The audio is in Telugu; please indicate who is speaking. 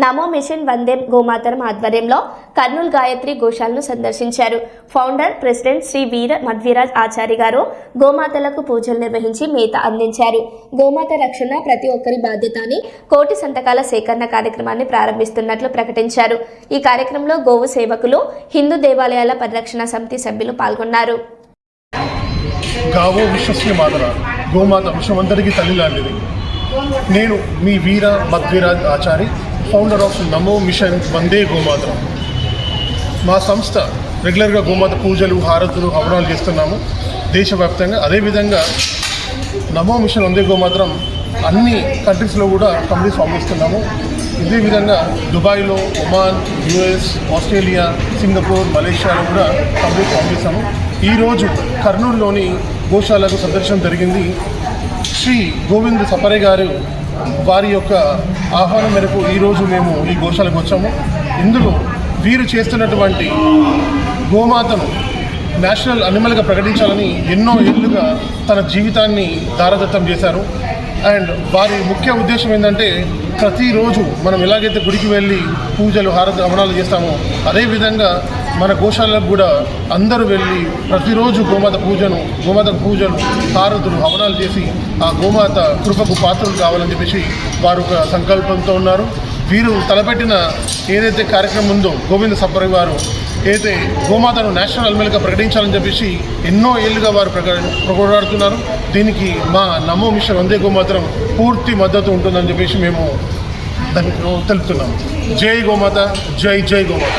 Speaker 1: నమో మిషన్ వందే గోమాతరం ఆధ్వర్యంలో కర్నూలు గాయత్రి గోశాలను సందర్శించారు. ఫౌండర్ ప్రెసిడెంట్ శ్రీ వీర మధ్వీరాజ్ ఆచారి గారు గోమాతలకు పూజలు నిర్వహించి మేత అందించారు. గోమాత రక్షణ ప్రతి ఒక్కరి బాధ్యత అని కోటి సంతకాల సేకరణ కార్యక్రమాన్ని ప్రారంభిస్తున్నట్లు ప్రకటించారు. ఈ కార్యక్రమంలో గోవు సేవకులు, హిందూ దేవాలయాల పరిరక్షణ సమితి సభ్యులు పాల్గొన్నారు.
Speaker 2: గావో విశ్వస్య మాతర, గోమాత విశ్వమంతరికి తల్లి లాంటిది. నేను మీ వీర మధ్వీరాజ్ Achari, founder of Namo machine వందే గోమాతరం. మా సంస్థ రెగ్యులర్గా గోమాత పూజలు, హారతులు, హవనాలు చేస్తున్నాము దేశవ్యాప్తంగా. అదేవిధంగా నమో మిషన్ వందే గోమాతరం అన్ని కంట్రీస్లో కూడా కంపెనీస్ పంపిస్తున్నాము. ఇదే విధంగా దుబాయ్లో, ఒమాన్, యుఎస్, ఆస్ట్రేలియా, సింగపూర్, మలేషియాలో కూడా కంపెనీస్ పంపిస్తాము. ఈరోజు కర్నూలులోని గోశాలకు సందర్శన జరిగింది. శ్రీ గోవింద్ సపరే గారు వారి యొక్క ఆహ్వానం మేరకు ఈరోజు మేము ఈ గోశాలకు వచ్చాము. ఇందులో వీరు చేస్తున్నటువంటి గోమాతను నేషనల్ అనిమల్గా ప్రకటించాలని ఎన్నో ఏళ్ళుగా తన జీవితాన్ని దారదత్తం చేశారు. అండ్ వారి ముఖ్య ఉద్దేశం ఏంటంటే, ప్రతిరోజు మనం ఎలాగైతే గుడికి వెళ్ళి పూజలు, హవనాలు చేస్తామో అదేవిధంగా మన గోశాలకు కూడా అందరూ వెళ్ళి ప్రతిరోజు గోమాత పూజలు, హారతులు, హవనాలు చేసి ఆ గోమాత కృపకు పాత్రలు కావాలని చెప్పేసి వారు ఒక సంకల్పంతో ఉన్నారు. వీరు తలపెట్టిన ఏదైతే కార్యక్రమం ఉందో, గోవింద సపరి వారు అయితే గోమాతను నేషనల్ అనిమల్గా ప్రకటించాలని చెప్పేసి ఎన్నో ఏళ్ళుగా వారు ప్రకటిస్తున్నారు. దీనికి మా నమో మిషన్ వందే గోమాతరం పూర్తి మద్దతు ఉంటుందని చెప్పేసి మేము తెలుపుతున్నాము. జై గోమాత, జై జై గోమాత.